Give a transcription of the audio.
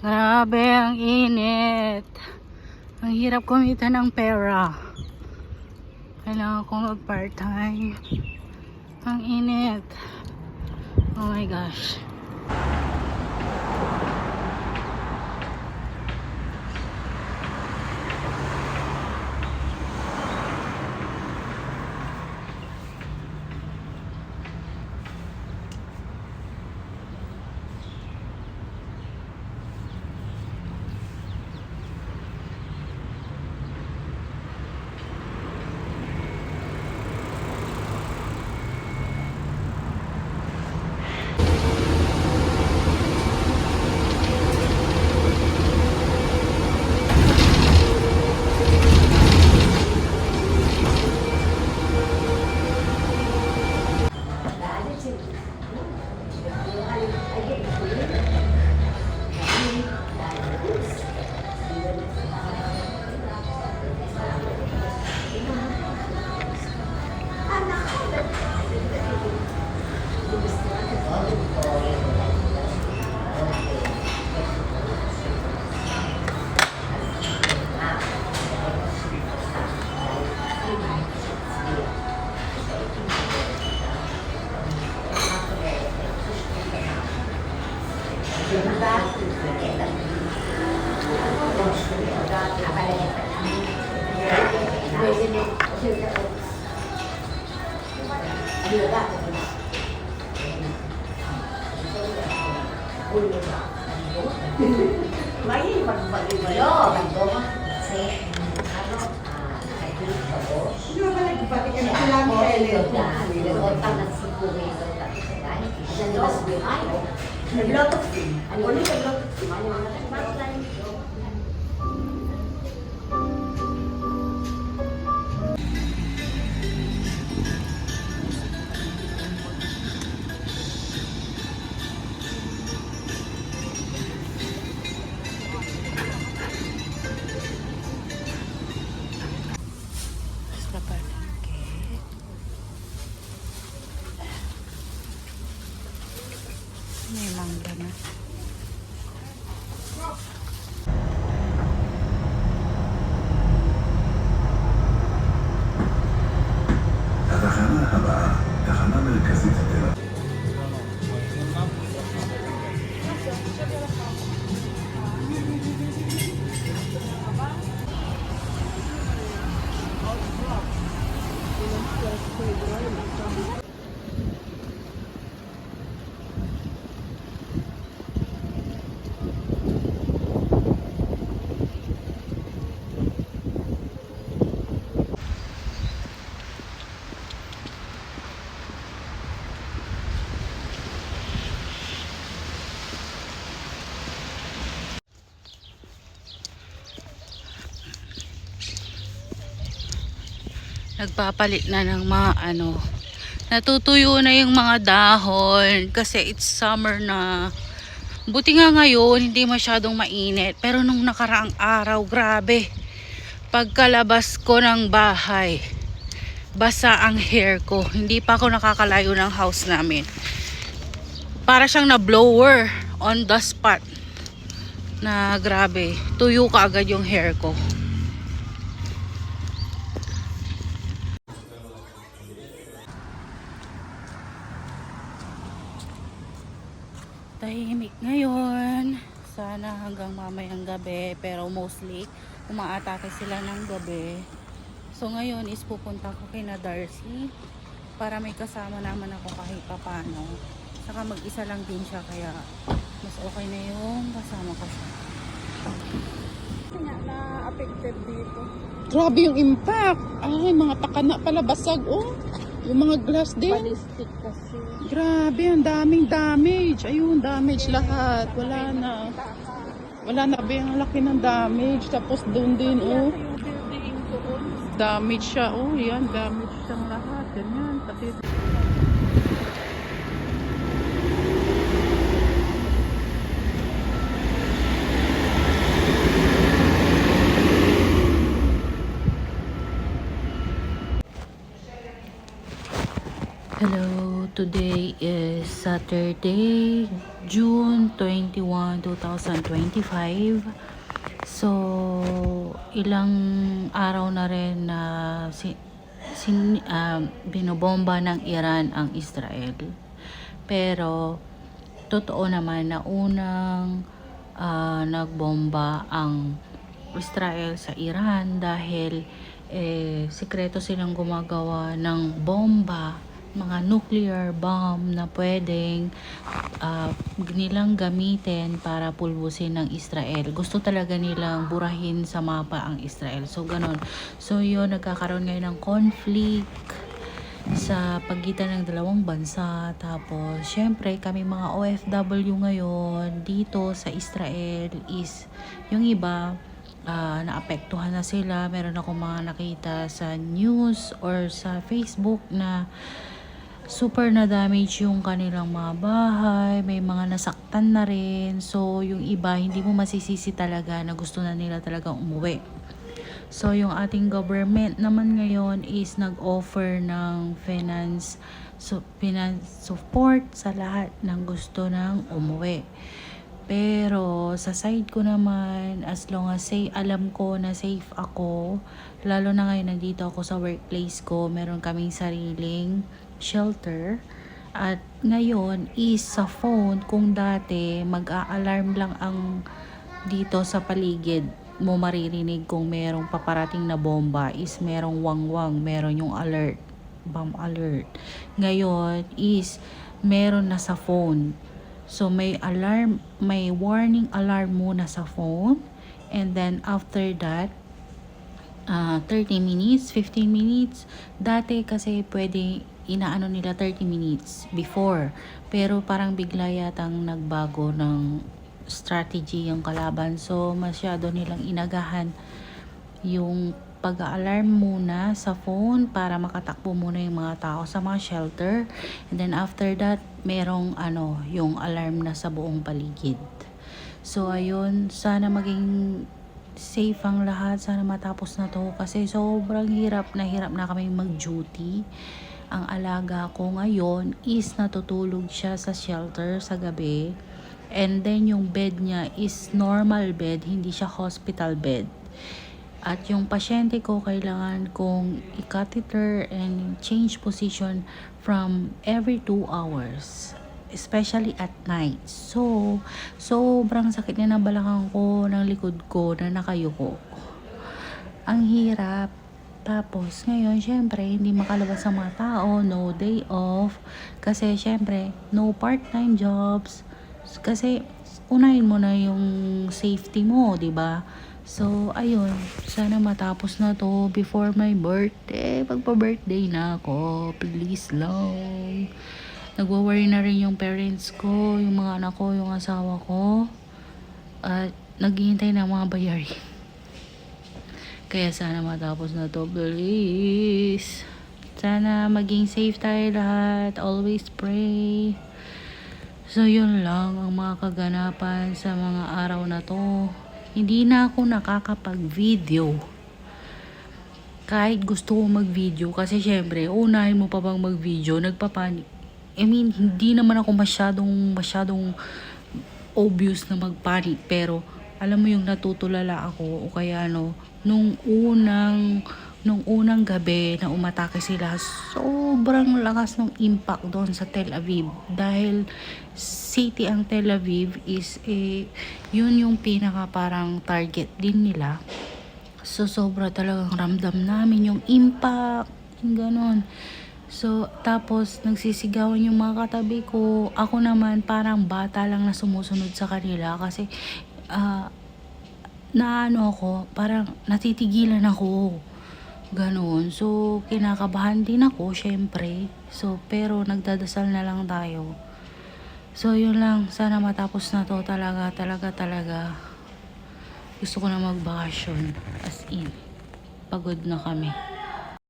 Grabe, ang init. Ang hirap kumita ng pera. Kailangan ko mag-part-time. Ang init. Oh my gosh. May mangga na. התחנה הבאה, תחנה מרכזית תל אביב. Nagpapalit na ng mga natutuyo na yung mga dahon kasi it's summer na. Buti nga ngayon hindi masyadong mainit, pero nung nakaraang araw, grabe, pagkalabas ko ng bahay basa ang hair ko. Hindi pa ako nakakalayo ng house namin, para siyang na blower on the spot na grabe, tuyo ka agad yung hair ko. Tahimik ngayon. Sana hanggang mamayang gabi. Pero mostly, umaatake sila ng gabi. So ngayon is pupunta ko kay na Darcy para may kasama naman ako kahit papano. Saka mag-isa lang din siya, kaya mas okay na yung kasama ko siya. Na-affected dito. Grabe yung impact. Ay, mga pakana pala basag. Oh, yung mga glass din. Ballistic kasi. Grabe, ang daming damage. Ayun, damage lahat. Wala na. Wala na ba yung laki ng damage. Tapos doon din, oh. Damage siya, oh. Yan, damage siyang lahat. Ganyan. Pati hello, today is Saturday, June 21, 2025. So, ilang araw na rin na binobomba ng Iran ang Israel. Pero, totoo naman na unang nagbomba ang Israel sa Iran dahil sikreto silang gumagawa ng bomba, mga nuclear bomb na pwedeng nilang gamitin para pulbusin ng Israel. Gusto talaga nilang burahin sa mapa ang Israel. So, ganun. So, yun, nagkakaroon ngayon ng conflict sa pagitan ng dalawang bansa. Tapos, syempre, kami mga OFW ngayon dito sa Israel is yung iba, naapektuhan na sila. Meron akong mga nakita sa news or sa Facebook na super na damage yung kanilang mga bahay, may mga nasaktan na rin. So, yung iba, hindi mo masisisi talaga na gusto na nila talagang umuwi. So, yung ating government naman ngayon is nag-offer ng finance support sa lahat ng gusto ng umuwi. Pero, sa side ko naman, as long as alam ko na safe ako, lalo na ngayon nandito ako sa workplace ko, meron kaming sariling shelter. At ngayon is sa phone, kung dati mag-a-alarm lang ang dito sa paligid mo maririnig kung merong paparating na bomba is merong wangwang, meron yung alert, bomb alert. Ngayon is meron na sa phone. So may alarm, may warning alarm muna sa phone, and then after that 30 minutes, 15 minutes. Dati kasi pwede inaano nila 30 minutes before. Pero parang bigla yatang nagbago ng strategy yung kalaban. So, masyado nilang inagahan yung pag-alarm muna sa phone para makatakbo muna yung mga tao sa mga shelter. And then after that, merong yung alarm na sa buong paligid. So, ayun, sana maging safe ang lahat. Sana matapos na to kasi sobrang hirap na kami mag-duty. Ang alaga ko ngayon is natutulog siya sa shelter sa gabi. And then yung bed niya is normal bed, hindi siya hospital bed. At yung pasyente ko kailangan kong i-catheter and change position from every 2 hours. Especially at night. So, sobrang sakit na ng balakang ko, ng likod ko, na nakayuko. Ang hirap. Tapos, ngayon, syempre, hindi makalabas sa mga tao, no day off. Kasi, syempre, no part-time jobs. Kasi, unahin mo na yung safety mo, di ba? So, ayun, sana matapos na to before my birthday. Magpa-birthday na ako, please lang. Nagwo-worry na rin yung parents ko, yung mga anak ko, yung asawa ko. At naghihintay na mga bayarin. Kaya sana matapos na to, please. Sana maging safe tayo lahat. Always pray. So, yun lang ang mga kaganapan sa mga araw na to. Hindi na ako nakakapag-video. Kahit gusto ko mag-video. Kasi syempre, unahin mo pa bang mag-video, nagpapanik. I mean, hindi naman ako masyadong obvious na magpanik. Pero, alam mo yung natutulala ako o kaya nung unang gabi na umatake sila, sobrang lakas ng impact doon sa Tel Aviv. Dahil city ang Tel Aviv is yun yung pinaka parang target din nila. So, sobra talagang ramdam namin yung impact. Yung ganon. So, tapos nagsisigawan yung mga katabi ko. Ako naman parang bata lang na sumusunod sa kanila kasi ako, parang natitigilan ako. Ganon. So, kinakabahan din ako, syempre. So, pero nagdadasal na lang tayo. So, yun lang. Sana matapos na to talaga. Gusto ko na magbakasyon. As in, pagod na kami.